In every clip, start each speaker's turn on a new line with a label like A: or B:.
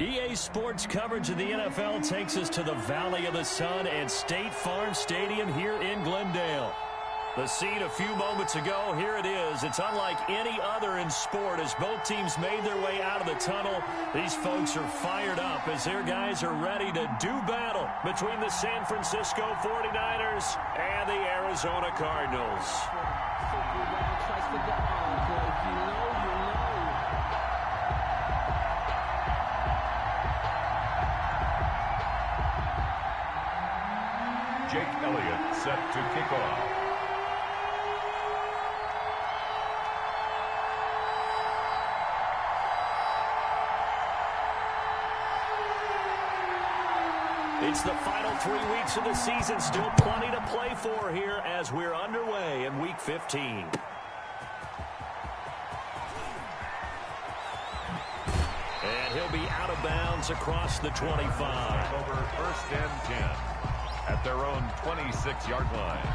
A: EA Sports coverage of the NFL takes us to the Valley of the Sun and State Farm Stadium here in Glendale. The scene a few moments ago, here it is. It's unlike any other in sport as both teams made their way out of the tunnel. These folks are fired up as their guys are ready to do battle between the San Francisco 49ers and the Arizona Cardinals.
B: Jake Elliott set to kick off.
A: It's the final 3 weeks of the season. Still plenty to play for here as we're underway in Week 15. And he'll be out of bounds across the 25.
B: Over 1st and 10 at their own 26-yard line.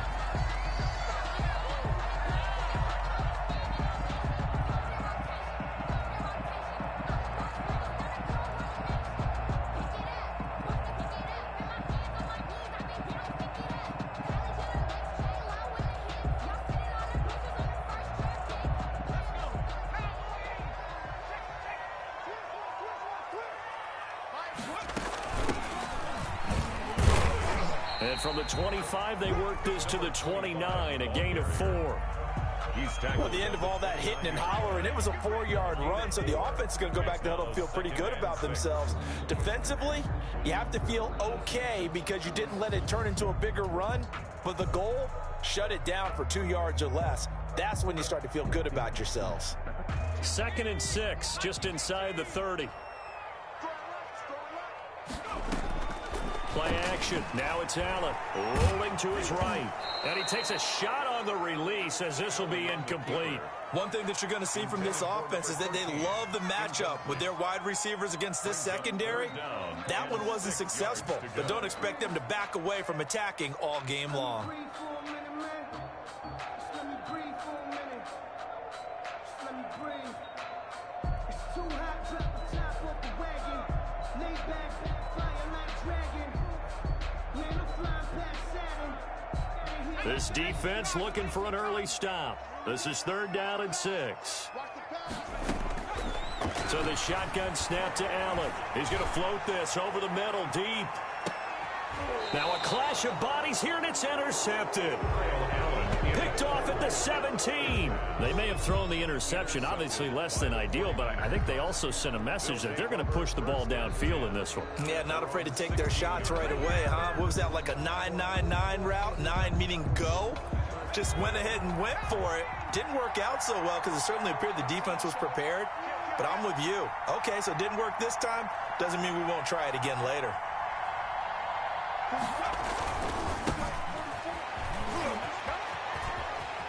A: And from the 25, they work this to the 29, a gain of 4.
C: Well, at the end of all that hitting and hollering, it was a 4-yard run, so the offense is going to go back to huddle and feel pretty good about themselves. Defensively, you have to feel okay because you didn't let it turn into a bigger run, but the goal, shut it down for 2 yards or less. That's when you start to feel good about yourselves.
A: 2nd and 6, just inside the 30. Play action. Now it's Allen rolling to his right. And he takes a shot on the release as this will be incomplete.
C: One thing that you're going to see from this offense is that they love the matchup with their wide receivers against this secondary. That one wasn't successful, but don't expect them to back away from attacking all game long.
A: This defense looking for an early stop. This is 3rd down and 6. So the shotgun snap to Allen. He's going to float this over the middle deep. Now a clash of bodies here, and it's intercepted. Picked off at the 17. They may have thrown the interception, obviously less than ideal, but I think they also sent a message that they're going to push the ball downfield in this one.
C: Yeah, not afraid to take their shots right away, huh? What was that, like a 9-9-9 route? 9 meaning go? Just went ahead and went for it. Didn't work out so well because it certainly appeared the defense was prepared, but I'm with you. Okay, so it didn't work this time. Doesn't mean we won't try it again later.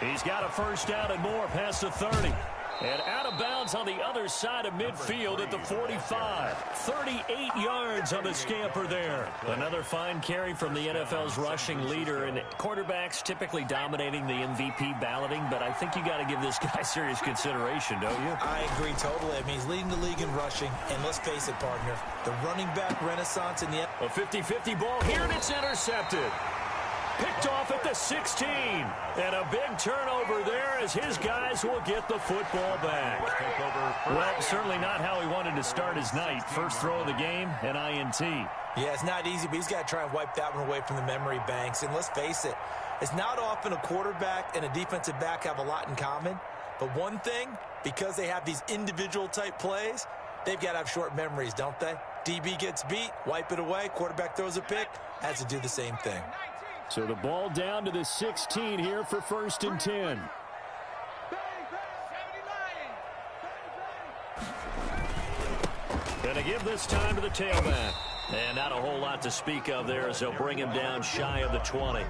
A: He's got a 1st down and more past the 30. And out of bounds on the other side of midfield at the 45. 38 yards on the scamper there. Another fine carry from the NFL's rushing leader. And quarterbacks typically dominating the MVP balloting, but I think you got to give this guy serious consideration, don't you?
C: I agree totally. I mean, he's leading the league in rushing. And let's face it, partner, the running back renaissance in the...
A: A 50-50 ball here, and it's intercepted. Picked off at the 16. And a big turnover there as his guys will get the football back. Well, certainly not how he wanted to start his night. First throw of the game, an INT.
C: Yeah, it's not easy, but he's got to try and wipe that one away from the memory banks. And let's face it, it's not often a quarterback and a defensive back have a lot in common. But one thing, because they have these individual type plays, they've got to have short memories, don't they? DB gets beat, wipe it away, quarterback throws a pick, has to do the same thing.
A: So the ball down to the 16 here for 1st and 10. Gonna give this time to the tailback. And not a whole lot to speak of there as they'll bring him down shy of the 20.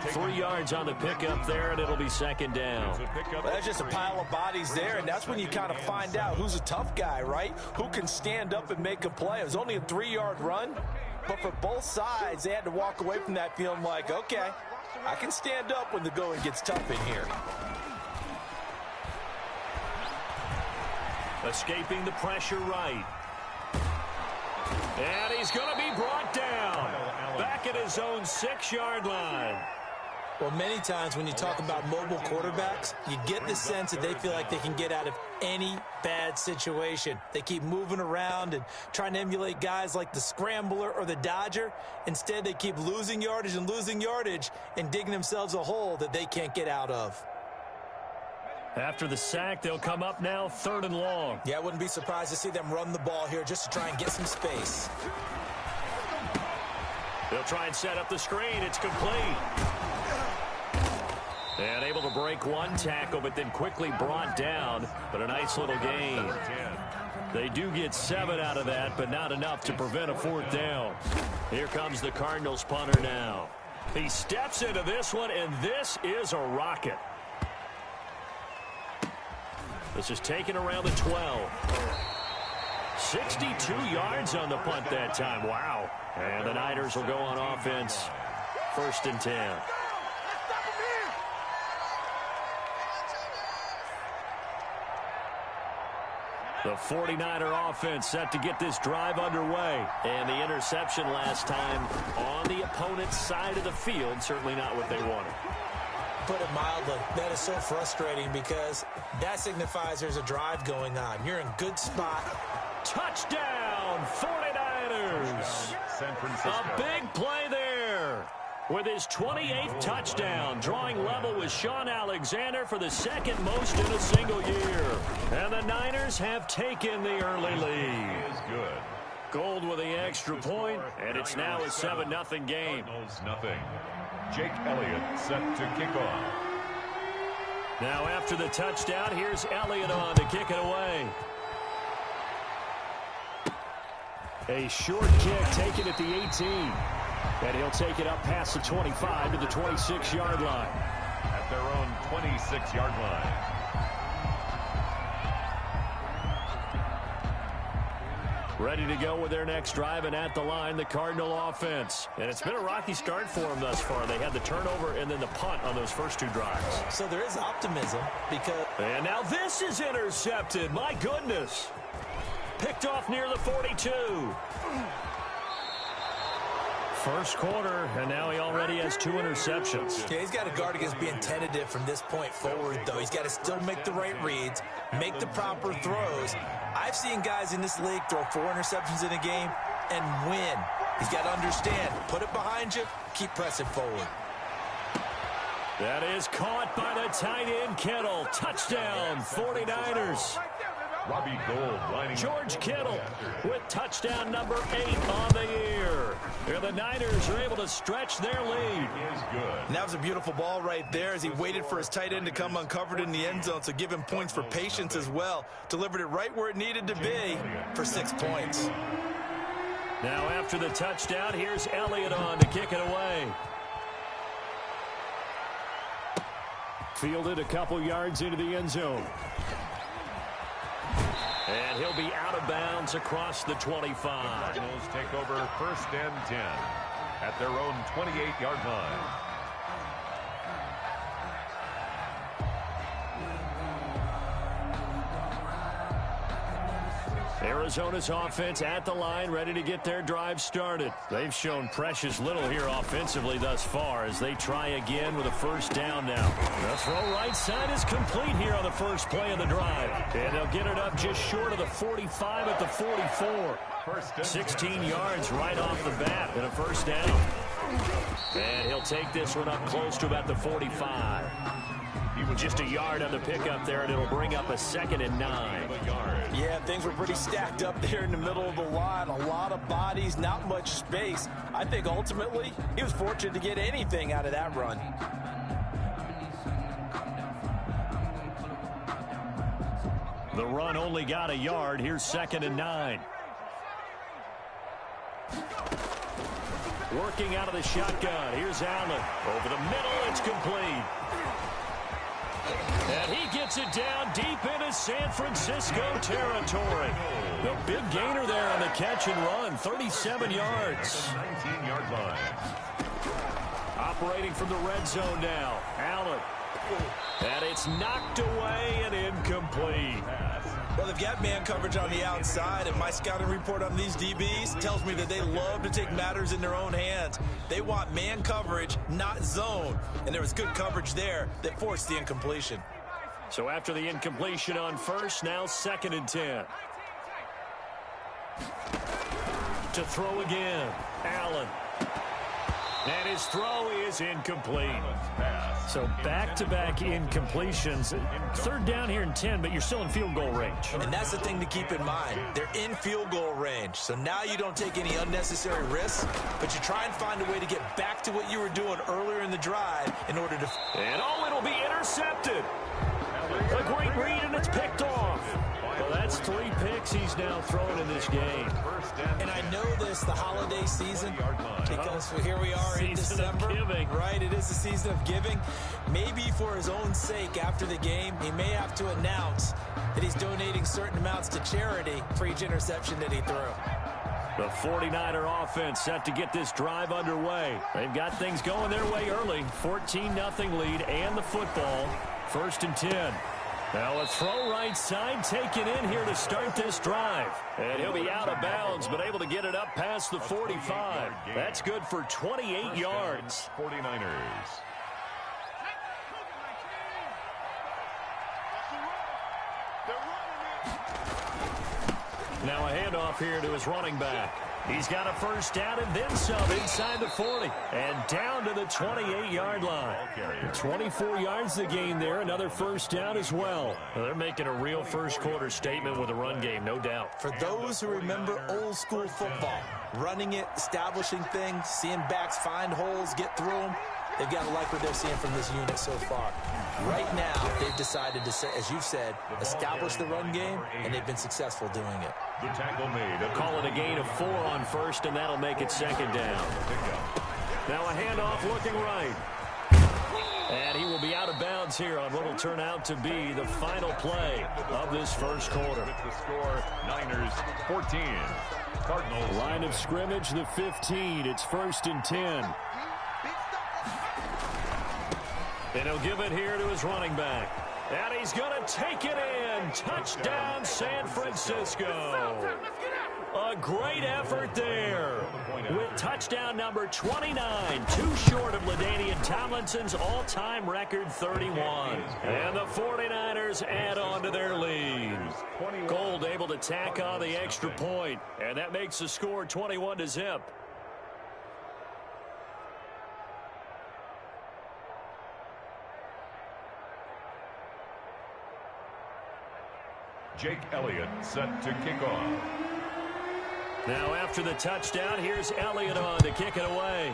A: 3 yards on the pickup there, and it'll be 2nd down.
C: Well, that's just a pile of bodies there, and that's when you kind of find out who's a tough guy, right? Who can stand up and make a play. It was only a 3-yard run. But for both sides, they had to walk away from that feeling like, okay, I can stand up when the going gets tough in here.
A: Escaping the pressure right. And he's going to be brought down. Back at his own 6-yard line.
C: Well, many times when you talk about mobile quarterbacks, you get the sense that they feel like they can get out of any bad situation. They keep moving around and trying to emulate guys like the Scrambler or the Dodger. Instead, they keep losing yardage and digging themselves a hole that they can't get out of.
A: After the sack, they'll come up now 3rd and long.
C: Yeah, I wouldn't be surprised to see them run the ball here just to try and get some space.
A: They'll try and set up the screen. It's complete. And able to break one tackle, but then quickly brought down. But a nice little gain. They do get 7 out of that, but not enough to prevent a 4th down. Here comes the Cardinals punter now. He steps into this one, and this is a rocket. This is taken around the 12. 62 yards on the punt that time. Wow. And the Niners will go on offense. 1st and 10. The 49er offense set to get this drive underway. And the interception last time on the opponent's side of the field. Certainly not what they wanted.
C: Put it mildly, that is so frustrating because that signifies there's a drive going on. You're in good spot.
A: Touchdown, 49ers.
B: San Francisco.
A: A big play there. With his 28th touchdown, drawing level with Sean Alexander for the 2nd most in a single year. And the Niners have taken the early lead.
B: He is good.
A: Gold with the extra point, and it's now a 7-0 game.
B: Cardinals nothing. Jake Elliott set to kick off.
A: Now after the touchdown, here's Elliott on to kick it away. A short kick taken at the 18. And he'll take it up past the 25 to the 26-yard line.
B: At their own 26-yard line.
A: Ready to go with their next drive, and at the line, the Cardinal offense. And it's been a rocky start for them thus far. They had the turnover and then the punt on those first 2 drives.
C: So there is optimism because...
A: And now this is intercepted. My goodness. Picked off near the 42. First quarter, and now he already has 2 interceptions.
C: Yeah, he's got to guard against being tentative from this point forward, though. He's got to still make the right reads, make the proper throws. I've seen guys in this league throw 4 interceptions in a game and win. He's got to understand, put it behind you, keep pressing forward.
A: That is caught by the tight end, Kittle. Touchdown, 49ers.
B: Robbie Gould lining
A: George Kittle with touchdown number 8 on the year. Here the Niners are able to stretch their lead.
B: is good.
C: And that was a beautiful ball right there as he waited for his tight end to come uncovered in the end zone, so give him points for patience as well. Delivered it right where it needed to be for 6 points.
A: Now after the touchdown, here's Elliott on to kick it away. Fielded a couple yards into the end zone. And he'll be out of bounds across the 25.
B: Cardinals take over 1st and 10 at their own 28-yard line.
A: Arizona's offense at the line, ready to get their drive started. They've shown precious little here offensively thus far as they try again with a 1st down now. The throw right side is complete here on the first play of the drive. And they'll get it up just short of the 45 at the 44. 16 yards right off the bat and a 1st down. And he'll take this one up close to about the 45. Just a yard on the pickup there, and it'll bring up a 2nd and 9.
C: Yeah, things were pretty stacked up there in the middle of the line. A lot of bodies, not much space. I think ultimately he was fortunate to get anything out of that run.
A: The run only got a yard. Here's 2nd and 9. Working out of the shotgun. Here's Allen. Over the middle, it's complete. And he gets it down deep into San Francisco territory. The big gainer there on the catch and run, 37 yards.
B: 19-yard line.
A: Operating from the red zone now, Allen. And it's knocked away and incomplete.
C: Well, they've got man coverage on the outside, and my scouting report on these DBs tells me that they love to take matters in their own hands. They want man coverage, not zone. And there was good coverage there that forced the incompletion.
A: So after the incompletion on first, now 2nd and 10. To throw again, Allen. And his throw is incomplete. So back-to-back incompletions. 3rd down here and 10, but you're still in field goal range.
C: And that's the thing to keep in mind. They're in field goal range. So now you don't take any unnecessary risks, but you try and find a way to get back to what you were doing earlier in the drive in order to...
A: And it'll be intercepted. A great read, and it's picked off. Well, that's 3 picks he's now thrown in this game.
C: And I know this, the holiday season, because here we are in December.
A: Giving.
C: Right, it is the season of giving. Maybe for his own sake after the game, he may have to announce that he's donating certain amounts to charity for each interception that he threw.
A: The 49er offense set to get this drive underway. They've got things going their way early. 14-0 lead and the football. 1st and 10. Now a throw right side taken in here to start this drive. And he'll be out of bounds, but able to get it up past the 45. That's good for 28 yards.
B: 49ers.
A: Now a handoff here to his running back. He's got a 1st down and then some inside the 40. And down to the 28-yard line. 24 yards to gain there. Another 1st down as well. They're making a real first-quarter statement with a run game, no doubt.
C: For those who remember old-school football, running it, establishing things, seeing backs find holes, get through them, they've got to like what they're seeing from this unit so far. Right now, they've decided to, as you've said, establish the run game, and they've been successful doing it.
B: The tackle made.
A: Call it a gain of 4 on first, and that'll make it 2nd down. Now a handoff looking right. And he will be out of bounds here on what will turn out to be the final play of this first quarter.
B: With the score, Niners 14. Cardinals.
A: Line of scrimmage, the 15. It's 1st and 10. And he'll give it here to his running back. And he's going to take it in. Touchdown, San Francisco. A great effort there with touchdown number 29. Too short of LaDainian Tomlinson's all-time record 31. And the 49ers add on to their lead. Gold able to tack on the extra point. And that makes the score 21-0.
B: Jake Elliott set to kick off.
A: Now after the touchdown, here's Elliott on to kick it away.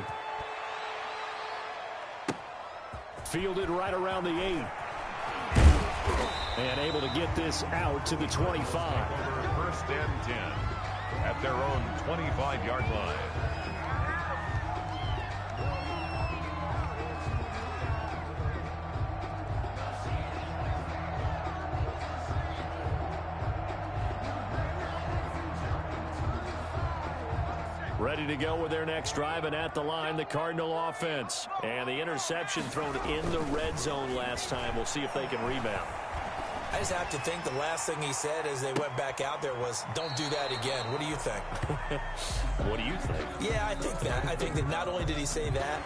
A: Fielded right around the 8. And able to get this out to the 25.
B: 1st and 10 at their own 25-yard line.
A: Ready to go with their next drive, and at the line, the Cardinal offense. And the interception thrown in the red zone last time. We'll see if they can rebound.
C: I just have to think the last thing he said as they went back out there was, don't do that again. What do you think?
A: What do you think?
C: Yeah, I think that. I think that not only did he say that,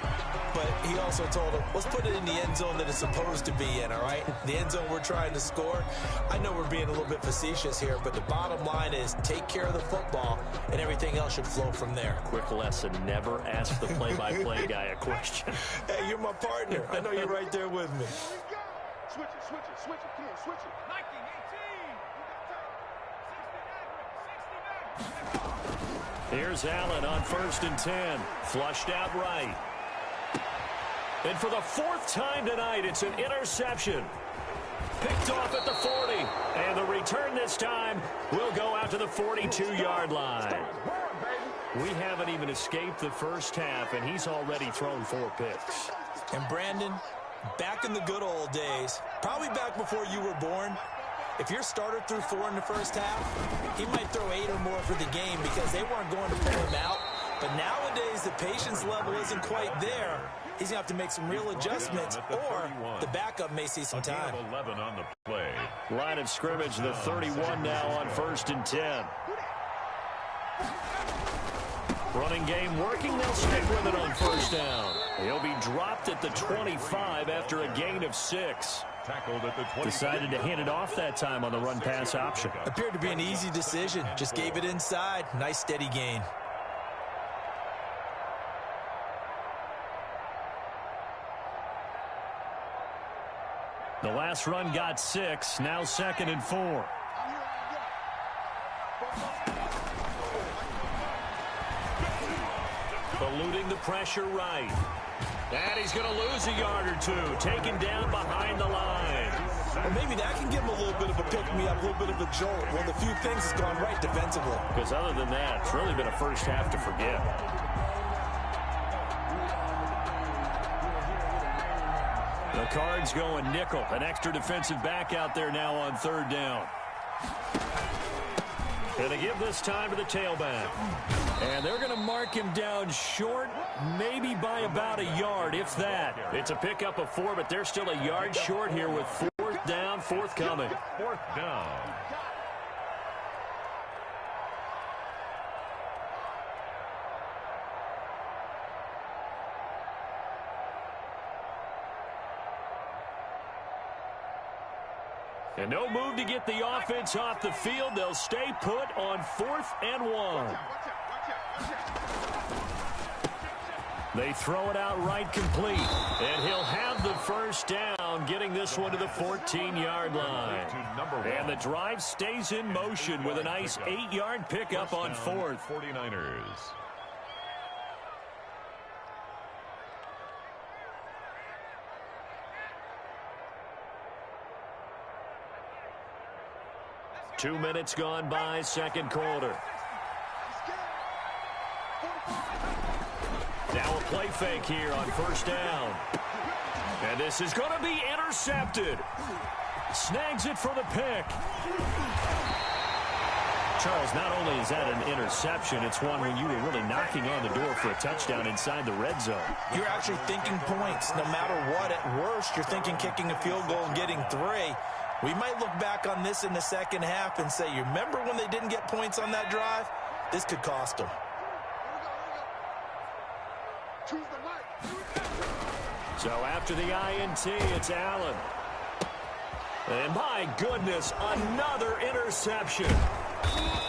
C: but he also told him, let's put it in the end zone that it's supposed to be in, all right? The end zone we're trying to score. I know we're being a little bit facetious here, but the bottom line is take care of the football, and everything else should flow from there.
A: Quick lesson, never ask the play-by-play guy a question.
C: Hey, you're my partner. I know you're right there with me.
D: Switch it, come on, switch it. 19, 18.
A: Here's Allen on 1st and 10. Flushed out right. And for the 4th time tonight, it's an interception. Picked off at the 40. And the return this time will go out to the 42-yard line. We haven't even escaped the first half, and he's already thrown 4 picks.
C: And Brandon, back in the good old days, probably back before you were born, if your starter threw 4 in the first half, he might throw 8 or more for the game because they weren't going to pull him out But nowadays, the patience level isn't quite there. He's going to have to make some real adjustments, or the backup may see some time.
B: 11 on the play.
A: Line of scrimmage, the 31 now on 1st and 10. Running game working. They'll stick with it on 1st down. He'll be dropped at the 25 after a gain of 6.
B: Tackled at the 20.
A: Decided to hand it off that time on the run-pass option.
C: Appeared to be an easy decision. Just gave it inside. Nice, steady gain.
A: The last run got 6. Now 2nd and 4. Eluding the pressure right. And he's going to lose a yard or 2. Taken down behind the line.
C: Well, maybe that can give him a little bit of a pick-me-up, a little bit of a jolt. One of the few things that's gone right defensively.
A: Because other than that, it's really been a first half to forget. The Cards going nickel. An extra defensive back out there now on 3rd down. And they give this time to the tailback. And they're going to mark him down short, maybe by about a yard, if that. It's a pickup of 4, but they're still a yard short here with 4th down, forthcoming.
B: 4th down.
A: And no move to get the offense off the field. They'll stay put on 4th and 1. They throw it out right complete. And he'll have the 1st down, getting this one to the 14-yard line. And the drive stays in motion with a nice 8-yard pickup on 4th.
B: 49ers.
A: Two minutes gone by, 2nd quarter. Now a play fake here on 1st down. And this is going to be intercepted. Snags it for the pick. Charles, not only is that an interception, it's one when you were really knocking on the door for a touchdown inside the red zone.
C: You're actually thinking points. No matter what, at worst, you're thinking kicking a field goal and getting 3. We might look back on this in the second half and say, you remember when they didn't get points on that drive? This could cost them.
A: So after the INT, it's Allen. And my goodness, another interception.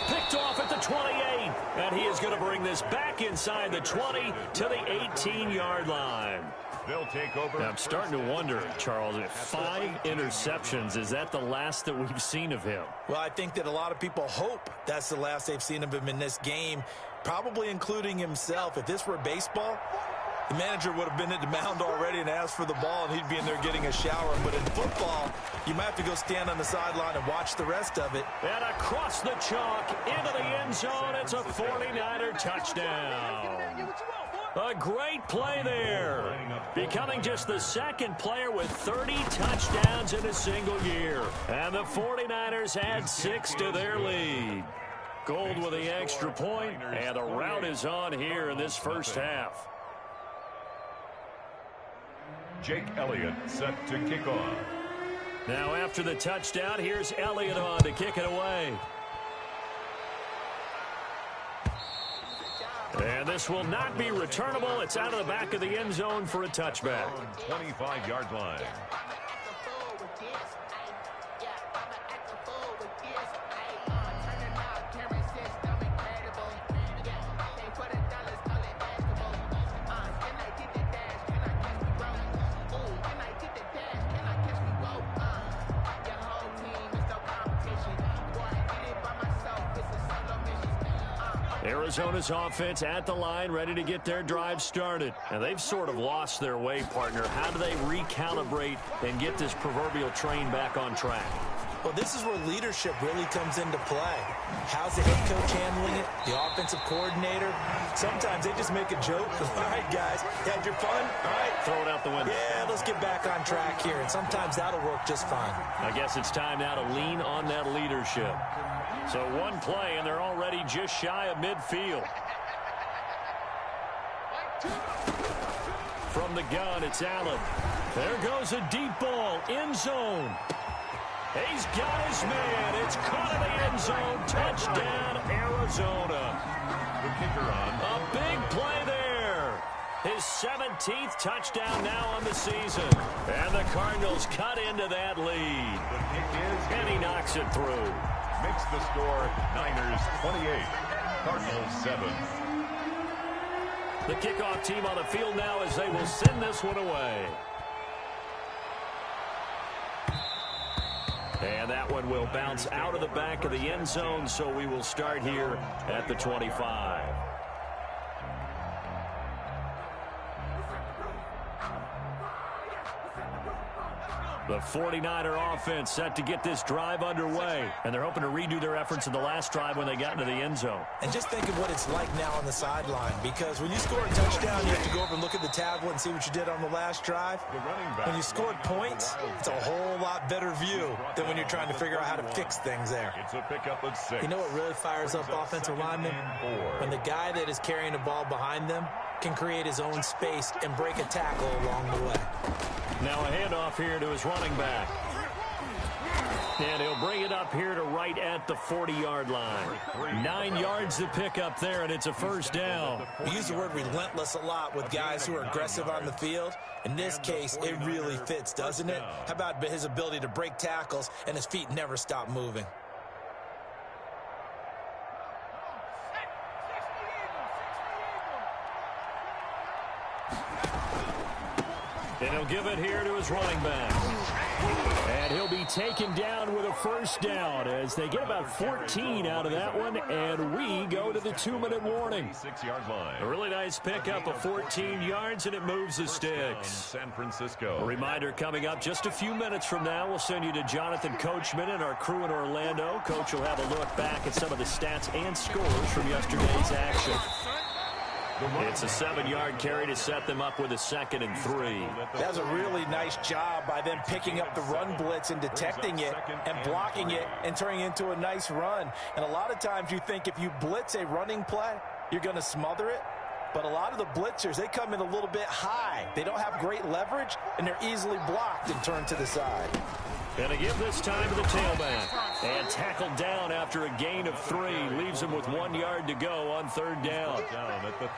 A: Picked off at the 28. And he is going to bring this back inside the 20 to the 18-yard line.
B: They'll take over.
A: Now, I'm starting to wonder, Charles, if 5 interceptions, is that the last that we've seen of him?
C: Well, I think that a lot of people hope that's the last they've seen of him in this game, probably including himself. If this were baseball, the manager would have been at the mound already and asked for the ball, and he'd be in there getting a shower. But in football, you might have to go stand on the sideline and watch the rest of it.
A: And across the chalk, into the end zone, it's a 49er touchdown. A great play there. Becoming just the 2nd player with 30 touchdowns in a single year. And the 49ers add 6 to their lead. Gold with the extra point, and the rout is on here in this first half.
B: Jake Elliott set to kick off.
A: Now after the touchdown, here's Elliott on to kick it away. And this will not be returnable. It's out of the back of the end zone for a touchback.
B: 25-yard line.
A: Arizona's offense at the line, ready to get their drive started. And they've sort of lost their way, partner. How do they recalibrate and get this proverbial train back on track?
C: Well, this is where leadership really comes into play. How's the head coach handling it? The offensive coordinator? Sometimes they just make a joke. All right, guys, you had your fun? All right.
A: Throw it out the window.
C: Yeah, let's get back on track here. And sometimes that'll work just fine.
A: I guess it's time now to lean on that leadership. So one play, and they're already just shy of midfield. From the gun, it's Allen. There goes a deep ball, end zone. He's got his man. It's caught in the end zone. Touchdown, Arizona.
B: The kicker on.
A: A big play there. His 17th touchdown now on the season. And the Cardinals cut into that lead.
B: The kick is
A: And he knocks it through.
B: Makes the score Niners 28, Cardinals 7.
A: The kickoff team on the field now as they will send this one away. And that one will bounce out of the back of the end zone, so we will start here at the 25. The 49er offense set to get this drive underway, and they're hoping to redo their efforts in the last drive when they got into the end zone.
C: And just think of what it's like now on the sideline, because when you score a touchdown, you have to go over and look at the tablet and see what you did on the last drive. When you scored points, it's a whole lot better view than when you're trying to figure out how to fix things there.
B: It's a pickup of 6.
C: You know what really fires up offensive linemen? When the guy that is carrying the ball behind them can create his own space and break a tackle along the way.
A: Now a handoff here to his running back. And he'll bring it up here to right at the 40-yard line. 9 yards to pick up there, and it's a first down.
C: We use the word relentless a lot with guys who are aggressive on the field. In this case, it really fits, doesn't it? How about his ability to break tackles and his feet never stop moving?
A: And he'll give it here to his running back. And he'll be taken down with a first down as they get about 14 out of that one, and we go to the 2-minute warning.
B: 6-yard line.
A: A really nice pickup of 14 yards, and it moves the sticks.
B: San Francisco.
A: A reminder coming up just a few minutes from now. We'll send you to Jonathan Coachman and our crew in Orlando. Coach will have a look back at some of the stats and scores from yesterday's action. It's a 7-yard carry to set them up with a 2nd and 3.
C: That was a really nice job by them picking up the run blitz and detecting it and blocking it and turning it into a nice run. And a lot of times you think if you blitz a running play, you're going to smother it. But a lot of the blitzers, they come in a little bit high. They don't have great leverage, and they're easily blocked and turned to the side.
A: And they give this time to the tailback. And tackled down after a gain of 3. Leaves him with 1 yard to go on 3rd down.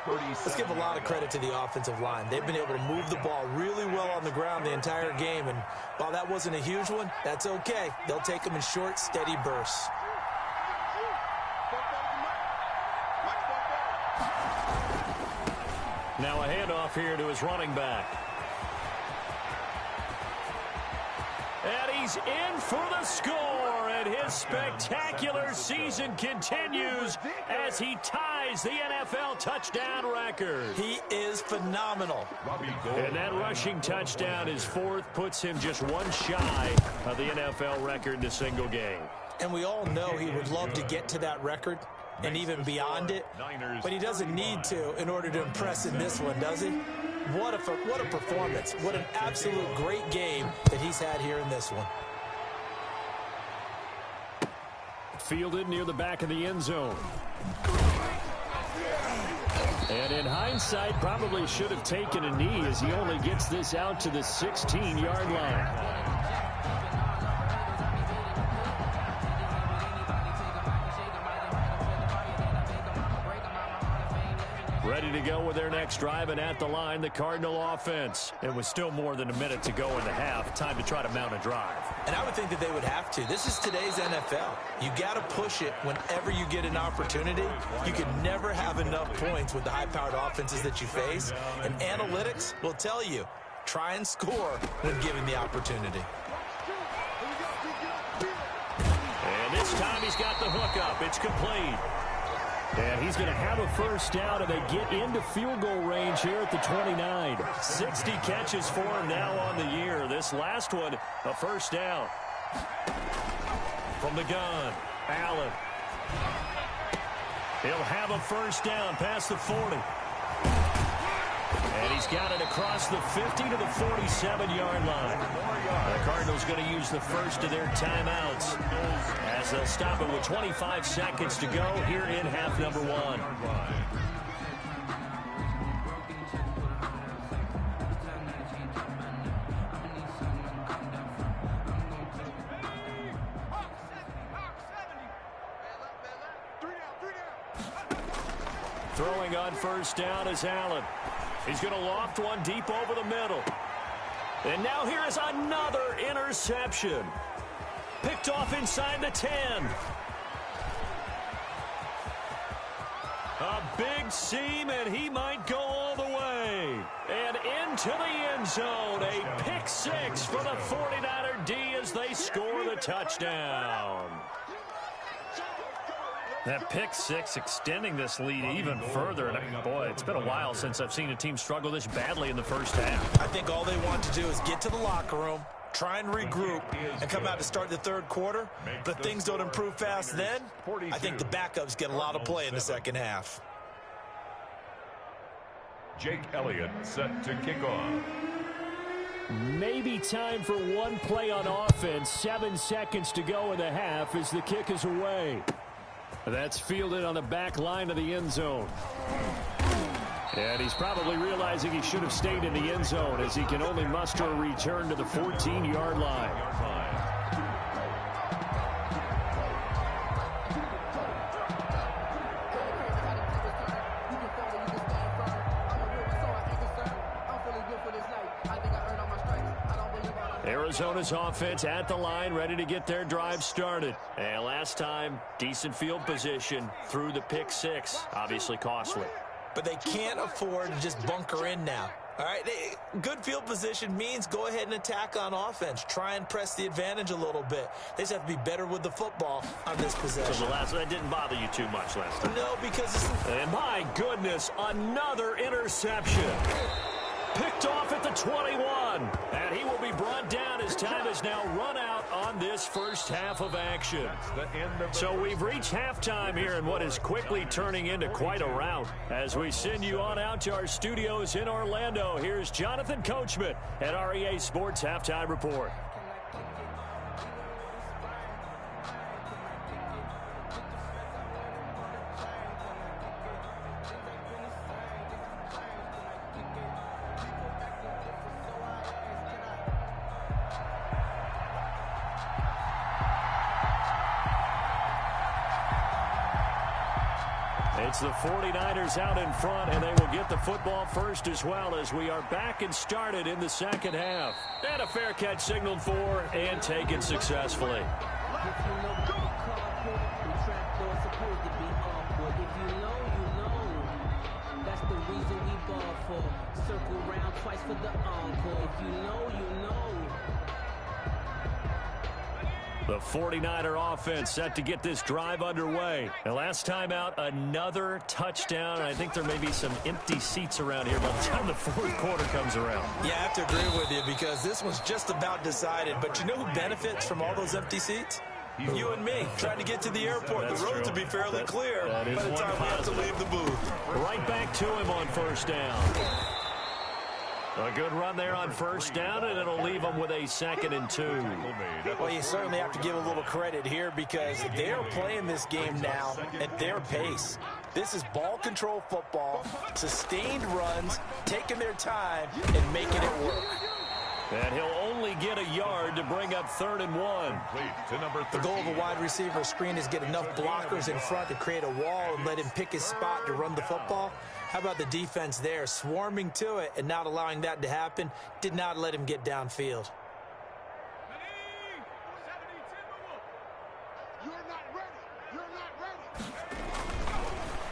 C: Let's give a lot of credit to the offensive line. They've been able to move the ball really well on the ground the entire game. And while that wasn't a huge one, that's okay. They'll take them in short, steady bursts.
A: Now a handoff here to his running back. And he's in for the score, and his spectacular season continues as he ties the NFL touchdown record.
C: He is phenomenal.
A: And that rushing touchdown, his 4th, puts him just 1 shy of the NFL record in a single game.
C: And we all know he would love to get to that record and even beyond it, but he doesn't need to in order to impress in this one, does he? What a performance. What an absolute great game that he's had here in this one.
A: Fielded near the back of the end zone. And in hindsight, probably should have taken a knee as he only gets this out to the 16-yard line. Ready to go with their next drive, and at the line, the Cardinal offense. And with still more than a minute to go in the half, time to try to mount a drive.
C: And I would think that they would have to. This is today's NFL. You got to push it whenever you get an opportunity. You can never have enough points with the high-powered offenses that you face. And analytics will tell you, try and score when given the opportunity.
A: And this time he's got the hook up. It's complete. And he's going to have a first down, and they get into field goal range here at the 29. 60 catches for him now on the year. This last one, a first down. From the gun, Allen. He'll have a first down past the 40. And he's got it across the 50 to the 47-yard line. The Cardinals going to use the first of their timeouts as they'll stop it with 25 seconds to go here in half number 1. Throwing on first down is Allen. He's going to loft one deep over the middle. And now here is another interception. Picked off inside the 10. A big seam, and he might go all the way. And into the end zone. A pick six for the 49er D as they score the touchdown. That pick six extending this lead even further. And boy, it's been a while since I've seen a team struggle this badly in the first half.
C: I think all they want to do is get to the locker room, try and regroup, and come out to start the third quarter. But if things don't improve fast then, I think the backups get a lot of play in the second half.
B: Jake Elliott set to kick off.
A: Maybe time for one play on offense. 7 seconds to go in the half as the kick is away. That's fielded on the back line of the end zone. And he's probably realizing he should have stayed in the end zone as he can only muster a return to the 14-yard line. Arizona's offense at the line, ready to get their drive started. And last time, decent field position through the pick six. Obviously costly.
C: But they can't afford to just bunker in now. All right, good field position means go ahead and attack on offense. Try and press the advantage a little bit. They just have to be better with the football on this possession.
A: So that didn't bother you too much last time?
C: No, because...
A: And my goodness, another interception. Picked off at the 21. And he will be brought down as time has now run out on this first half of action. So we've reached halftime here in what is quickly turning into quite a rout. As we send you on out to our studios in Orlando, here's Jonathan Coachman at REA Sports Halftime Report. It's the 49ers out in front, and they will get the football first as well as we are back and started in the second half. And a fair catch signaled for and taken successfully.
E: That's the reason we ball for. Circle round twice for the encore. If you know, you know.
A: The 49er offense set to get this drive underway. And last time out, another touchdown. I think there may be some empty seats around here by the time the fourth quarter comes around.
C: Yeah, I have to agree with you because this one's just about decided. But you know who benefits from all those empty seats? You and me, trying to get to the airport.
A: That's
C: the road
A: true.
C: to be fairly clear by the
A: one
C: time we have to leave the booth.
A: Right back to him on first down. A good run there on first down, and it'll leave them with a 2nd and 2.
C: Well, you certainly have to give a little credit here because they're playing this game now at their pace. This is ball control football, sustained runs, taking their time, and making it work.
A: And he'll only get a yard to bring up 3rd and 1.
C: The goal of a wide receiver screen is get enough blockers in front to create a wall and let him pick his spot to run the football. How about the defense there, swarming to it and not allowing that to happen? Did not let him get downfield.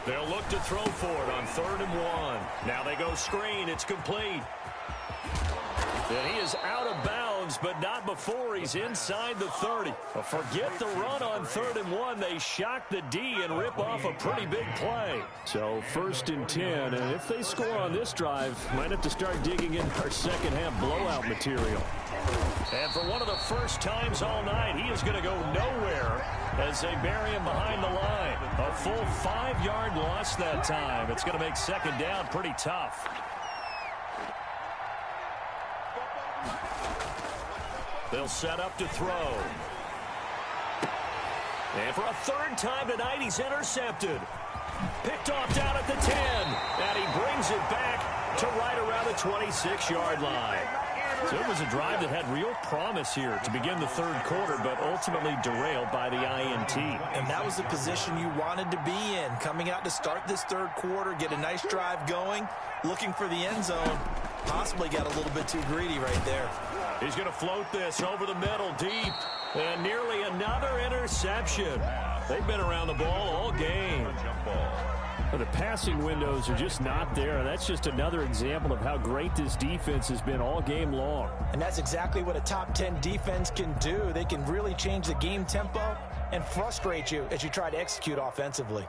A: They'll look to throw for it on 3rd and 1. Now they go screen. It's complete. And he is out of bounds, but not before he's inside the 30. Well, forget the run on 3rd and 1. They shock the D and rip off a pretty big play. So 1st and 10, and if they score on this drive, might have to start digging into our second half blowout material. And for one of the first times all night, he is going to go nowhere as they bury him behind the line. A full 5-yard loss that time. It's going to make second down pretty tough. They'll set up to throw. And for a 3rd time tonight, he's intercepted. Picked off down at the 10. And he brings it back to right around the 26-yard line. So it was a drive that had real promise here to begin the third quarter, but ultimately derailed by the INT.
C: And that was the position you wanted to be in, coming out to start this third quarter, get a nice drive going, looking for the end zone. Possibly got a little bit too greedy right there.
A: He's going to float this over the middle deep. And nearly another interception. They've been around the ball all game. The passing windows are just not there. That's just another example of how great this defense has been all game long.
C: And that's exactly what a top 10 defense can do. They can really change the game tempo and frustrate you as you try to execute offensively.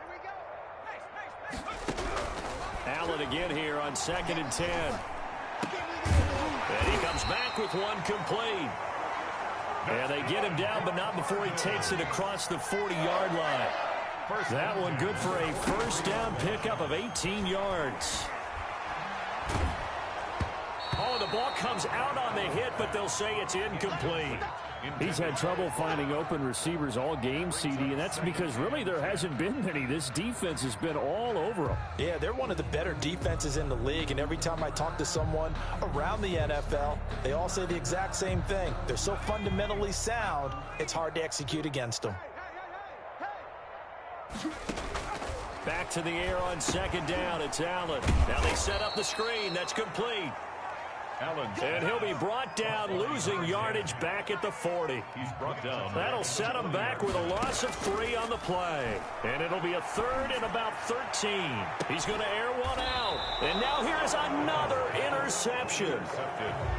A: Allen again here on 2nd and 10. And he comes back with one complete. And they get him down, but not before he takes it across the 40-yard line. That one good for a first down pickup of 18 yards. Oh, the ball comes out on the hit, but they'll say it's incomplete. He's had trouble finding open receivers all game, CD, and that's because really there hasn't been many. This defense has been all over them.
C: Yeah, they're one of the better defenses in the league, and every time I talk to someone around the NFL, they all say the exact same thing. They're so fundamentally sound, it's hard to execute against them.
A: Back to the air on 2nd down. It's Allen. Now they set up the screen. That's complete. And he'll be brought down, losing yardage back at the 40.
B: He's brought down.
A: That'll set him back with a loss of 3 on the play. And it'll be a 3rd and about 13. He's going to air one out. And now here's another interception.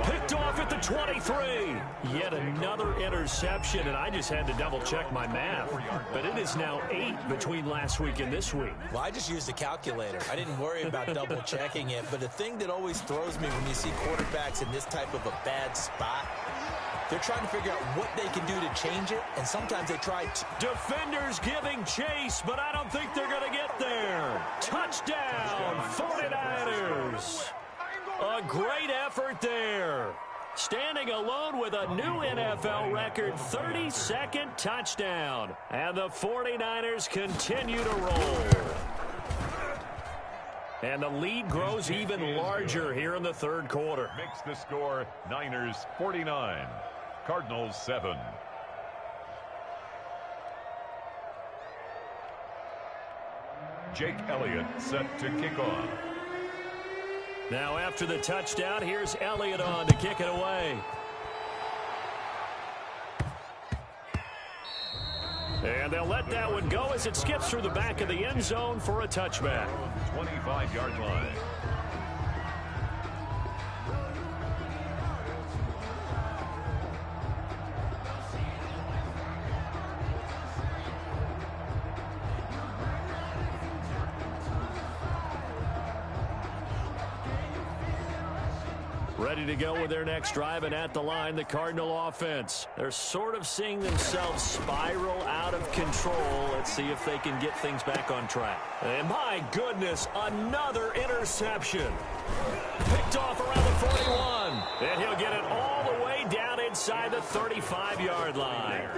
A: Picked off at the 23. Yet another interception, and I just had to double-check my math. But it is now 8 between last week and this week.
C: Well, I just used a calculator. I didn't worry about double-checking it. But the thing that always throws me when you see quarterbacks in this type of a bad spot, they're trying to figure out what they can do to change it, and sometimes they try to.
A: Defenders giving chase, but I don't think they're going to get there. Touchdown, 49ers. A great effort there. Standing alone with a new NFL record, 32nd touchdown. And the 49ers continue to roll. And the lead grows even larger here in the third quarter.
B: Makes the score Niners 49, Cardinals 7. Jake Elliott set to kick off.
A: Now after the touchdown, here's Elliott on to kick it away. And they'll let that one go as it skips through the back of the end zone for a touchback.
B: 25-yard line.
A: Ready to go with their next drive, and at the line, the Cardinal offense. They're sort of seeing themselves spiral out of control. Let's see if they can get things back on track. And my goodness, another interception. Picked off around the 41. And he'll get it all the way down inside the 35-yard line.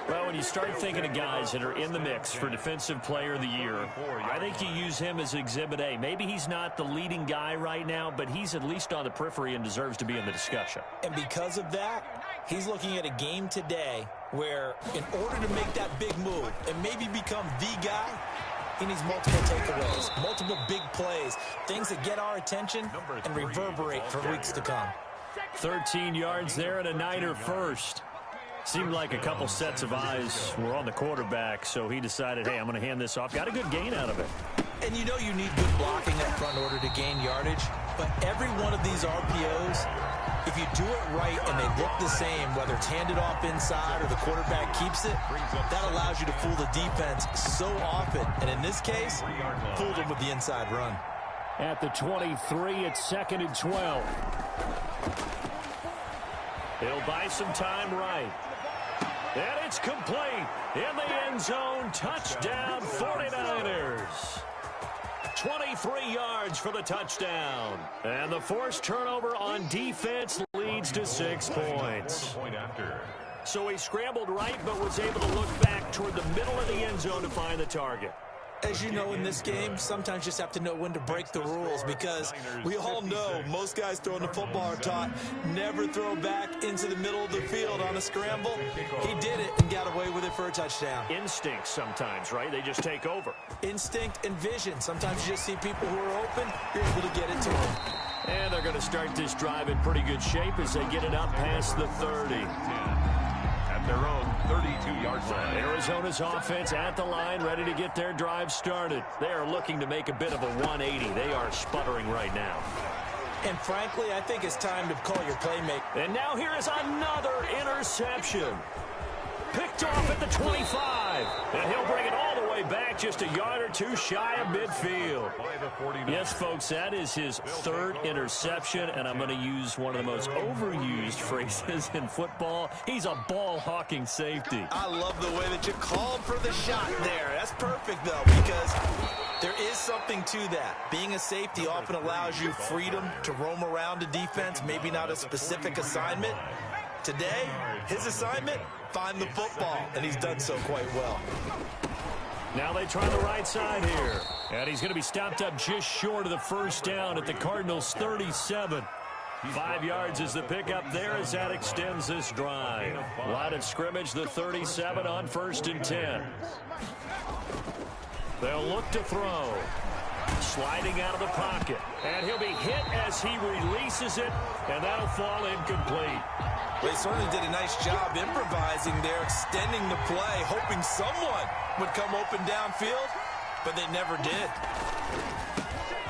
A: Well, when you start thinking of guys that are in the mix for Defensive Player of the Year, I think you use him as Exhibit A. Maybe he's not the leading guy right now, but he's at least on the periphery and deserves to be in the discussion.
C: And because of that, he's looking at a game today where in order to make that big move and maybe become the guy, he needs multiple takeaways, multiple big plays, things that get our attention and reverberate for weeks to come.
A: 13 yards there and a Niner first. Seemed like a couple sets of eyes were on the quarterback, so he decided, hey, I'm going to hand this off. Got a good gain out of it.
C: And you know you need good blocking up front in order to gain yardage, but every one of these RPOs, if you do it right and they look the same, whether it's handed off inside or the quarterback keeps it, that allows you to fool the defense so often. And in this case, fooled them with the inside run.
A: At the 23, it's 2nd and 12. He'll buy some time right. And it's complete. In the end zone, touchdown 49ers. 23 yards for the touchdown. And the forced turnover on defense leads to 6 points. So he scrambled right but was able to look back toward the middle of the end zone to find the target.
C: As you know, in this game, sometimes you just have to know when to break the rules, because we all know most guys throwing the football are taught never throw back into the middle of the field on a scramble. He did it and got away with it for a touchdown.
A: Instinct sometimes, right? They just take over.
C: Instinct and vision. Sometimes you just see people who are open, you're able to get it to them.
A: And they're going to start this drive in pretty good shape as they get it up past the 30.
B: At their own 32-yard line.
A: Arizona's offense at the line, ready to get their drive started. They are looking to make a bit of a 180. They are sputtering right now.
C: And frankly, I think it's time to call your playmaker.
A: And now here is another interception. Picked off at the 25. And he'll bring it all the way back just a yard or two shy of midfield. Yes, folks, that is his third interception, and I'm going to use one of the most overused phrases in football. He's a ball-hawking safety.
C: I love the way that you called for the shot there. That's perfect, though, because there is something to that. Being a safety often allows you freedom to roam around a defense, maybe not a specific assignment. Today, his assignment, find the football, and he's done so quite well.
A: Now they try the right side here. And he's going to be stopped up just short of the first down at the Cardinals' 37. 5 yards is the pickup there as that extends this drive. Line of scrimmage, the 37 on 1st and 10. They'll look to throw. Sliding out of the pocket. And he'll be hit as he releases it, and that'll fall incomplete.
C: They certainly did a nice job improvising there, extending the play, hoping someone would come open downfield, but they never did.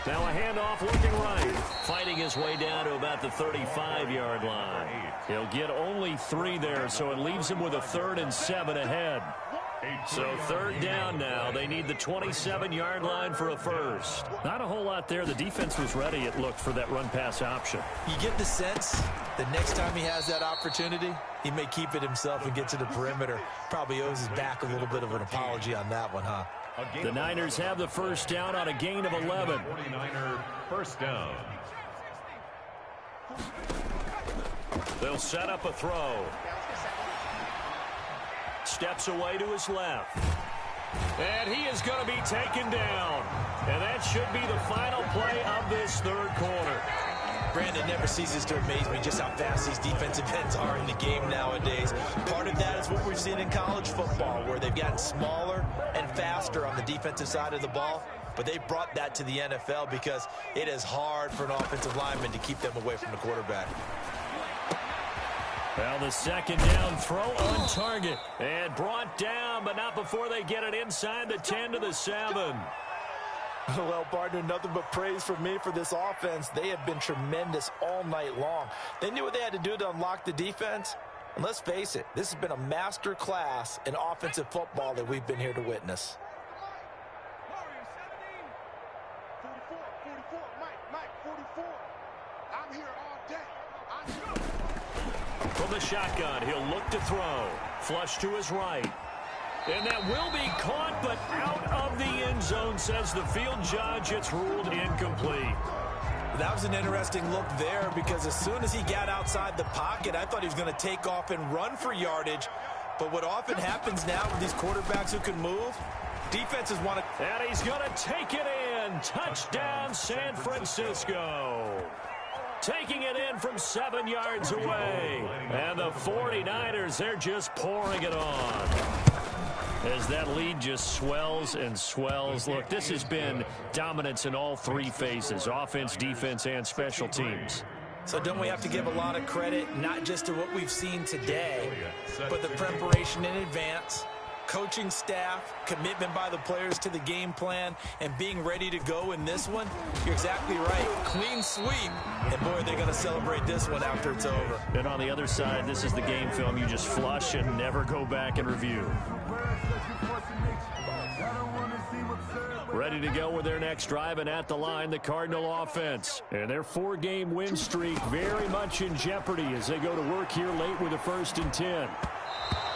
A: Now a handoff looking right, fighting his way down to about the 35-yard line. He'll get only 3 there, so it leaves him with a 3rd and 7 ahead. So 3rd down now. They need the 27-yard line for a first. Not a whole lot there. The defense was ready, it looked, for that run-pass option.
C: You get the sense that next time he has that opportunity, he may keep it himself and get to the perimeter. Probably owes his back a little bit of an apology on that one, huh?
A: The Niners have the first down on a gain of 11.
B: 49er first down.
A: They'll set up a throw. Steps away to his left. And he is going to be taken down. And that should be the final play of this 3rd quarter.
C: Brandon, never ceases to amaze me just how fast these defensive ends are in the game nowadays. Part of that is what we've seen in college football, where they've gotten smaller and faster on the defensive side of the ball. But they brought that to the NFL because it is hard for an offensive lineman to keep them away from the quarterback.
A: Well, the 2nd down throw on target. And brought down, but not before they get it inside the 10 to the 7.
C: Well, partner, nothing but praise from me for this offense. They have been tremendous all night long. They knew what they had to do to unlock the defense. And let's face it, this has been a master class in offensive football that we've been here to witness.
D: 44, Mike, 44. I'm here all day.
A: From the shotgun, he'll look to throw. Flush to his right. And that will be caught, but out of the end zone, says the field judge. It's ruled incomplete.
C: That was an interesting look there, because as soon as he got outside the pocket, I thought he was going to take off and run for yardage. But what often happens now with these quarterbacks who can move, defenses want to...
A: And he's going to take it in. Touchdown, San Francisco. Taking it in from 7 yards away. And the 49ers, they're just pouring it on. As that lead just swells and swells. Look, this has been dominance in all 3 phases, offense, defense, and special teams.
C: So don't we have to give a lot of credit, not just to what we've seen today, but the preparation in advance, coaching staff, commitment by the players to the game plan, and being ready to go in this one? You're exactly right. Clean sweep. And, boy, they're going to celebrate this one after it's over.
A: And on the other side, this is the game film you just flush and never go back and review. Ready to go with their next drive, and at the line, the Cardinal offense. And their 4-game win streak very much in jeopardy as they go to work here late with a 1st and 10.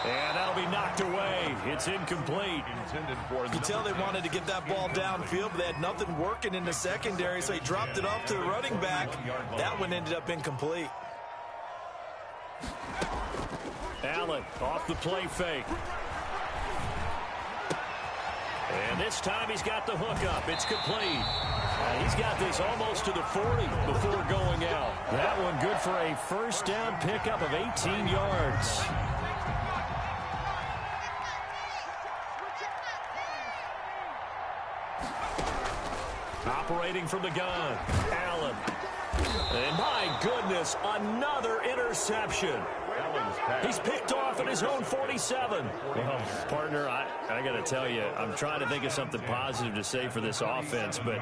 A: And that'll be knocked away. It's incomplete.
C: You can tell they wanted to get that ball downfield, but they had nothing working in the secondary, so he dropped it off to the running back. That one ended up incomplete.
A: Allen off the play fake. And this time he's got the hook up. It's complete. He's got this almost to the 40 before going out. That one good for a first down pickup of 18 yards. Operating from the gun, Allen. And my goodness, another interception. He's picked off at his own 47. Well, partner, I got to tell you, I'm trying to think of something positive to say for this offense, but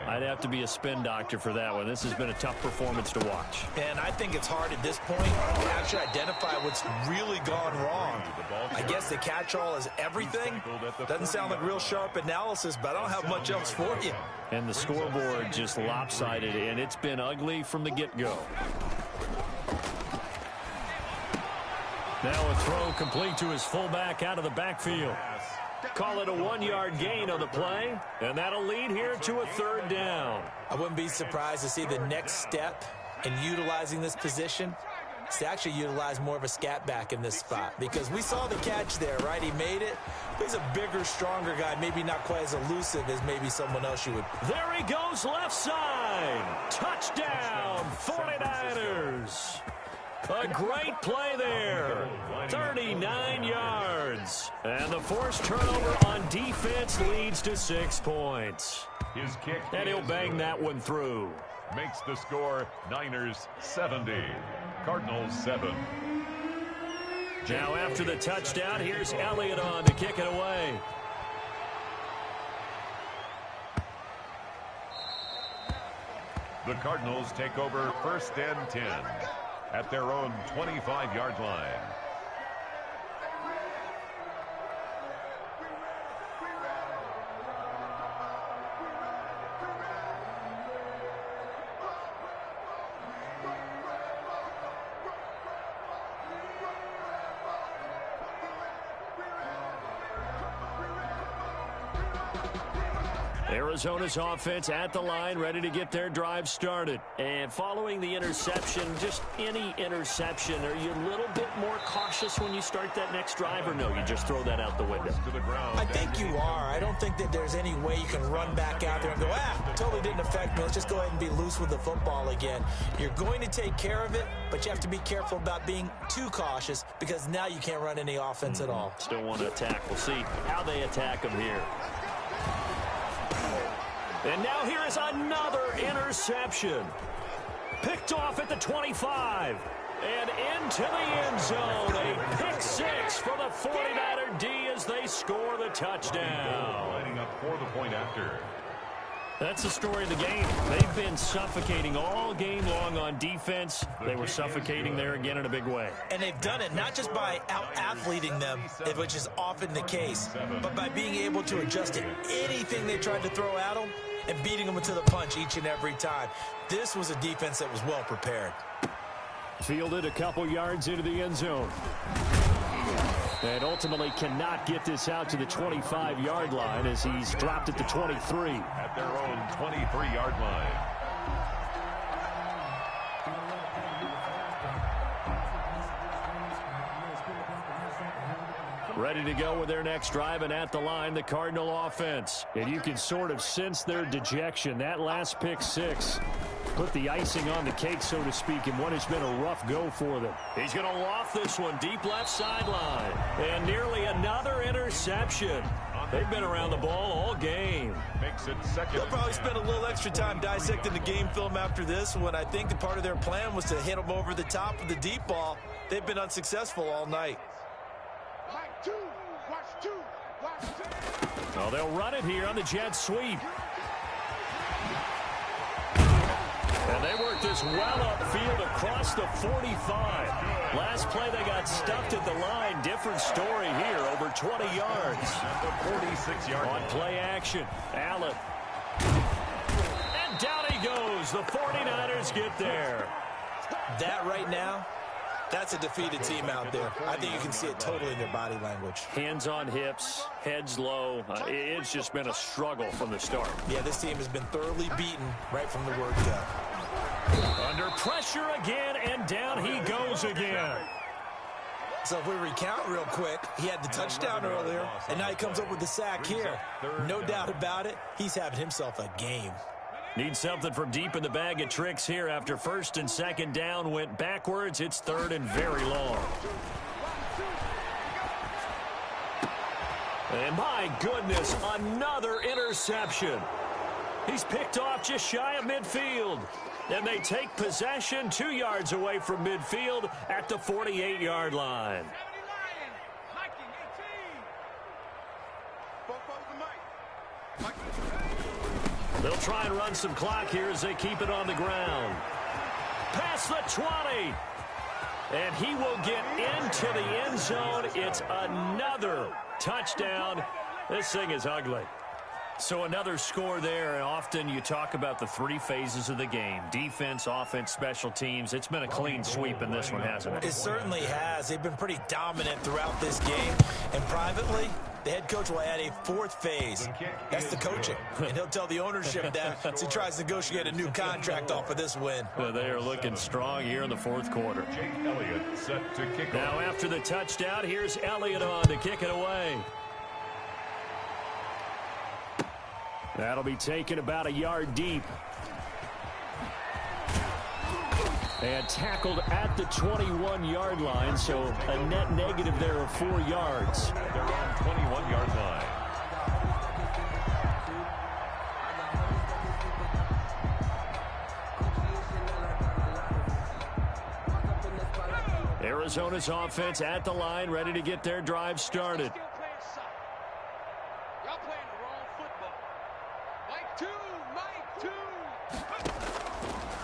A: I'd have to be a spin doctor for that one. This has been a tough performance to watch.
C: And I think it's hard at this point to actually identify what's really gone wrong. I guess the catch-all is everything. Doesn't sound like real sharp analysis, but I don't have much else for you.
A: And the scoreboard just lopsided, and it's been ugly from the get-go. Now a throw complete to his fullback out of the backfield. Call it a 1-yard gain on the play, and that'll lead here to a third down.
C: I wouldn't be surprised to see the next step in utilizing this position is to actually utilize more of a scat back in this spot, because we saw the catch there, right? He made it. But he's a bigger, stronger guy, maybe not quite as elusive as maybe someone else you would.
A: There he goes, left side. Touchdown, 49ers. A great play there. 39 yards. And the forced turnover on defense leads to 6 points.
B: His kick,
A: and he'll bang that one through.
B: Makes the score Niners 70, Cardinals 7.
A: Now after the touchdown, here's Elliott on to kick it away.
B: The Cardinals take over first and 10 at their own 25-yard line.
A: Arizona's offense at the line, ready to get their drive started. And following the interception, just any interception, are you a little bit more cautious when you start that next drive, or no, you just throw that out the window?
C: I think you are. I don't think that there's any way you can run back out there and go, totally didn't affect me. Let's just go ahead and be loose with the football again. You're going to take care of it, but you have to be careful about being too cautious, because now you can't run any offense at all.
A: Still want to attack. We'll see how they attack them here. And now here is another interception. Picked off at the 25. And into the end zone. A pick six for the 49er D as they score the touchdown.
B: Lining up for the point after.
A: That's the story of the game. They've been suffocating all game long on defense. They were suffocating there again in a big way.
C: And they've done it not just by out-athleting them, which is often the case, but by being able to adjust to anything they tried to throw at them and beating them to the punch each and every time. This was a defense that was well prepared.
A: Fielded a couple yards into the end zone. And ultimately cannot get this out to the 25-yard line as he's dropped at the 23.
B: At their own 23-yard line.
A: Ready to go with their next drive, and at the line, the Cardinal offense. And you can sort of sense their dejection. That last pick six put the icing on the cake, so to speak, in what has been a rough go for them. He's going to loft this one deep left sideline. And nearly another interception. They've been around the ball all game.
B: Makes it second.
C: They'll probably spend a little extra time dissecting the game film after this one. I think the part of their plan was to hit them over the top with the deep ball. They've been unsuccessful all night.
A: Oh, they'll run it here on the jet sweep. And they work this well upfield across the 45. Last play, they got stuffed at the line. Different story here, over 20 yards.
B: At the 46-yard
A: on play action, Allen. And down he goes. The 49ers get there.
C: That right now, that's a defeated team out there. I think you can see it totally in their body language.
A: Hands on hips, heads low. It's just been a struggle from the start.
C: Yeah, this team has been thoroughly beaten right from the word go.
A: Under pressure again, and down he goes again.
C: So if we recount real quick, he had the touchdown earlier, and now he comes up with the sack here. No doubt about it, he's having himself a game.
A: Needs something from deep in the bag of tricks here after first and second down went backwards. It's third and very long. And my goodness, another interception. He's picked off just shy of midfield. And they take possession 2 yards away from midfield at the 48-yard line. They'll try and run some clock here as they keep it on the ground. Past the 20. And he will get into the end zone. It's another touchdown. This thing is ugly. So another score there. Often you talk about the three phases of the game: defense, offense, special teams. It's been a clean sweep in this one, hasn't it?
C: It certainly has. They've been pretty dominant throughout this game. And privately, the head coach will add a fourth phase. That's the coaching. And he'll tell the ownership that as he tries to negotiate a new contract off of this win.
A: They are looking strong here in the fourth quarter.
B: Jake Elliott set to kick
A: now
B: off.
A: After the touchdown, here's Elliott on to kick it away. That'll be taken about a yard deep. And tackled at the 21-yard line, so a net negative there of 4 yards.
B: They're on 21-yard line.
A: Arizona's offense at the line, ready to get their drive started.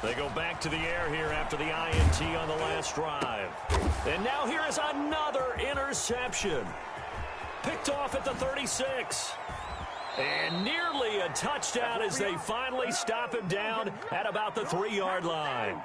A: They go back to the air here after the INT on the last drive. And now here is another interception. Picked off at the 36. And nearly a touchdown as they finally stop him down at about the 3-yard line.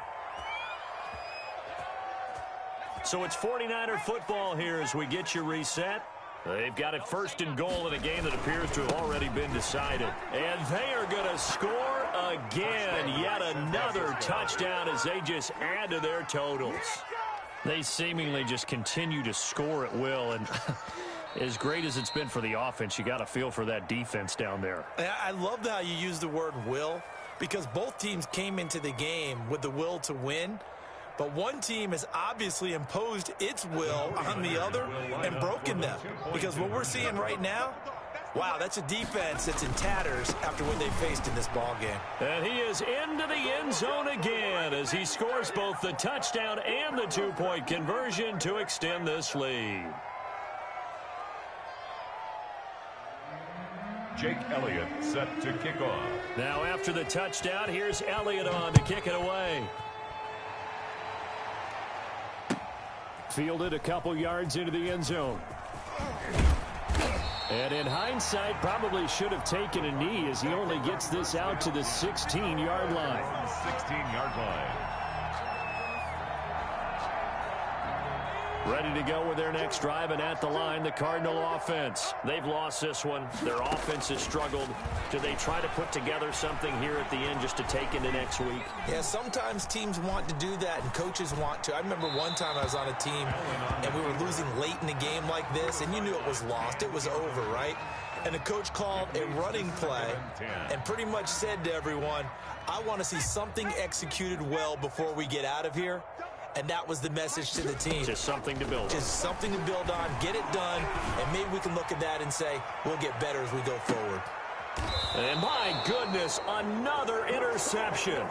A: So it's 49er football here as we get you reset. They've got it first and goal in a game that appears to have already been decided. And they are going to score again. Yet another touchdown as they just add to their totals. They seemingly just continue to score at will. And as great as it's been for the offense, you got to feel for that defense down there.
C: I love how you use the word will, because both teams came into the game with the will to win. But one team has obviously imposed its will on the other and broken them. Because what we're seeing right now, wow, that's a defense that's in tatters after what they faced in this ball game.
A: And he is into the end zone again as he scores both the touchdown and the 2-point conversion to extend this lead.
B: Jake Elliott set to kick off.
A: Now after the touchdown, here's Elliott on to kick it away. Fielded a couple yards into the end zone. And in hindsight, probably should have taken a knee as he only gets this out to the 16-yard line.
B: 16-yard line.
A: Ready to go with their next drive, and at the line, the Cardinal offense. They've lost this one. Their offense has struggled. Do they try to put together something here at the end just to take into next week?
C: Yeah, sometimes teams want to do that, and coaches want to. I remember one time I was on a team, and we were losing late in a game like this, and you knew it was lost. It was over, right? And the coach called a running play and pretty much said to everyone, I want to see something executed well before we get out of here. And that was the message to the team.
A: Just something to build on.
C: Just something to build on, get it done, and maybe we can look at that and say, we'll get better as we go forward.
A: And my goodness, another interception.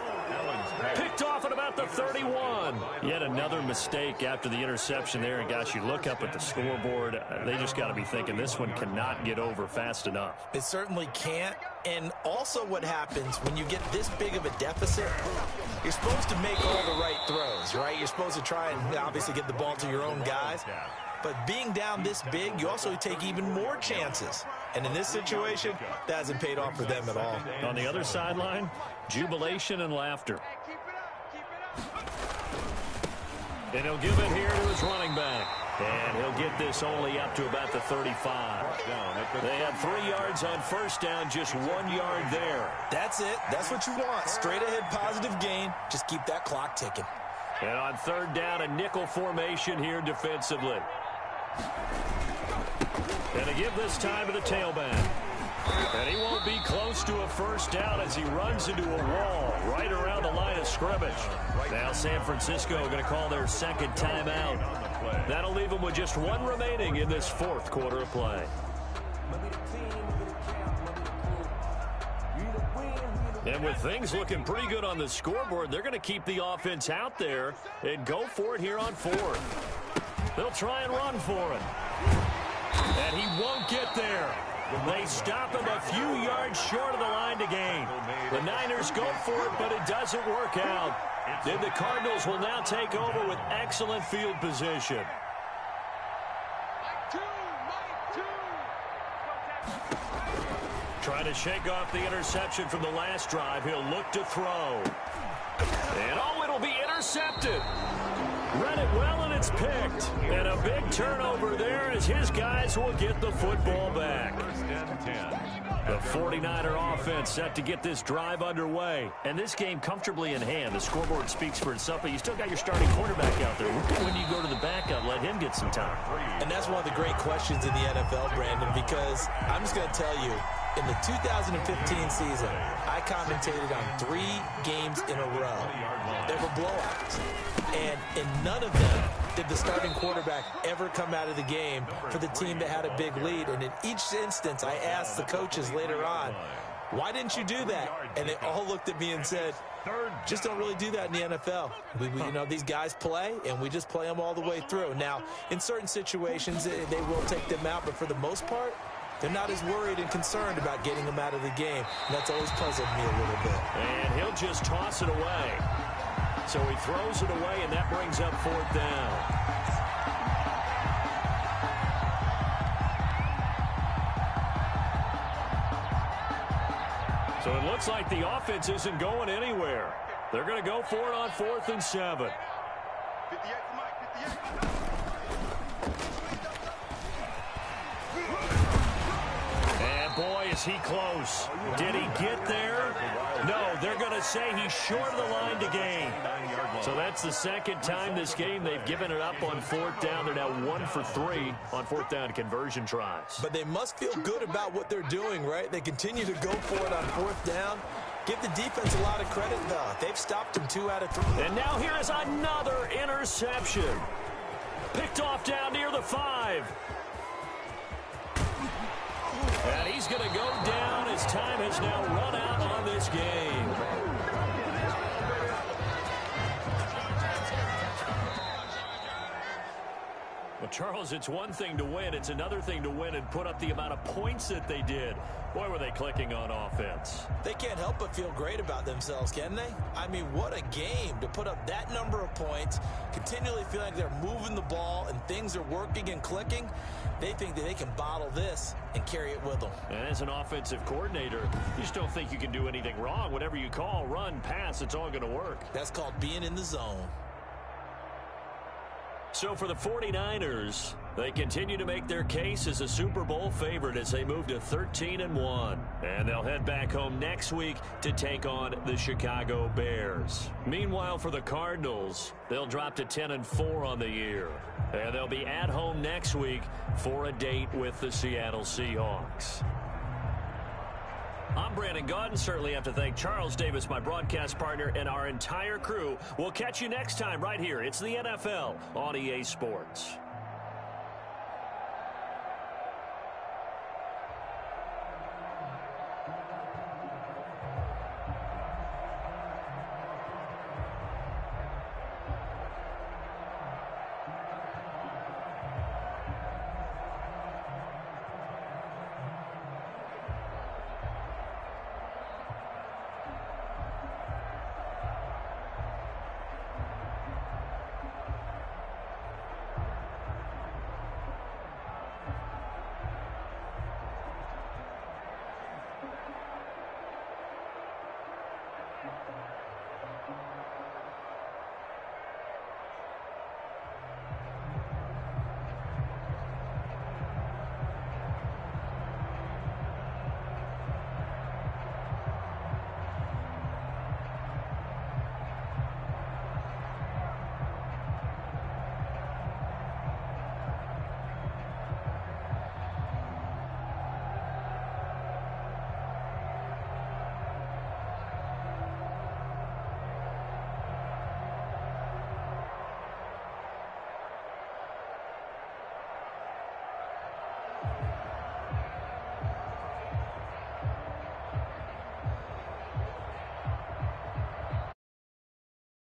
A: Picked off at about the 31. Yet another mistake after the interception there. And gosh, you look up at the scoreboard, they just got to be thinking this one cannot get over fast enough.
C: It certainly can't. And also what happens when you get this big of a deficit, you're supposed to make all the right throws, right? You're supposed to try and obviously get the ball to your own guys. But being down this big, you also take even more chances. And in this situation, that hasn't paid off for them at all.
A: On the other sideline, jubilation and laughter. And he'll give it here to his running back. And he'll get this only up to about the 35. They had 3 yards on first down, just 1 yard there.
C: That's it. That's what you want. Straight ahead positive gain. Just keep that clock ticking.
A: And on third down, a nickel formation here defensively. And a give this time to the tailback. And he won't be close to a first down as he runs into a wall right around the line of scrimmage. Now San Francisco going to call their second timeout. That'll leave them with just one remaining in this fourth quarter of play. And with things looking pretty good on the scoreboard, they're going to keep the offense out there and go for it here on fourth. They'll try and run for it. And he won't get there. They stop him a few yards short of the line to gain. The Niners go for it, but it doesn't work out. Then the Cardinals will now take over with excellent field position. Trying to shake off the interception from the last drive. He'll look to throw. And oh, it'll be intercepted. Read it well, and it's picked. And a big turnover there as his guys will get the football back. The 49er offense set to get this drive underway. And this game comfortably in hand. The scoreboard speaks for itself, but you still got your starting quarterback out there. When do you go to the backup, let him get some time?
C: And that's one of the great questions in the NFL, Brandon, because I'm just going to tell you, in the 2015 season, I commentated on 3 games in a row. They were blowouts. And in none of them did the starting quarterback ever come out of the game for the team that had a big lead. And in each instance, I asked the coaches later on, why didn't you do that? And they all looked at me and said, just don't really do that in the NFL. You know, these guys play, and we just play them all the way through. Now, in certain situations, they will take them out, but for the most part, they're not as worried and concerned about getting them out of the game. And that's always puzzled me a little bit.
A: And he'll just toss it away. So he throws it away, and that brings up fourth down. So it looks like the offense isn't going anywhere. They're going to go for it on 4th and 7.
D: 58 to Mike, 58.
A: Boy, is he close. Did he get there? No, they're going to say he's short of the line to gain. So that's the second time this game they've given it up on 4th down. They're now 1 for 3 on 4th down conversion tries.
C: But they must feel good about what they're doing, right? They continue to go for it on 4th down. Give the defense a lot of credit, though. They've stopped them 2 out of 3.
A: And now here is another interception. Picked off down near the 5. And he's going to go down. His time has now run out on this game. Well, Charles, it's one thing to win. It's another thing to win and put up the amount of points that they did. Boy, were they clicking on offense.
C: They can't help but feel great about themselves, can they? I mean, what a game to put up that number of points, continually feeling like they're moving the ball and things are working and clicking. They think that they can bottle this and carry it with them.
A: And as an offensive coordinator, you just don't think you can do anything wrong. Whatever you call, run, pass, it's all going to work.
C: That's called being in the zone.
A: So for the 49ers, they continue to make their case as a Super Bowl favorite as they move to 13-1. And they'll head back home next week to take on the Chicago Bears. Meanwhile, for the Cardinals, they'll drop to 10-4 on the year. And they'll be at home next week for a date with the Seattle Seahawks. I'm Brandon Gaudin. Certainly have to thank Charles Davis, my broadcast partner, and our entire crew. We'll catch you next time right here. It's the NFL on EA Sports.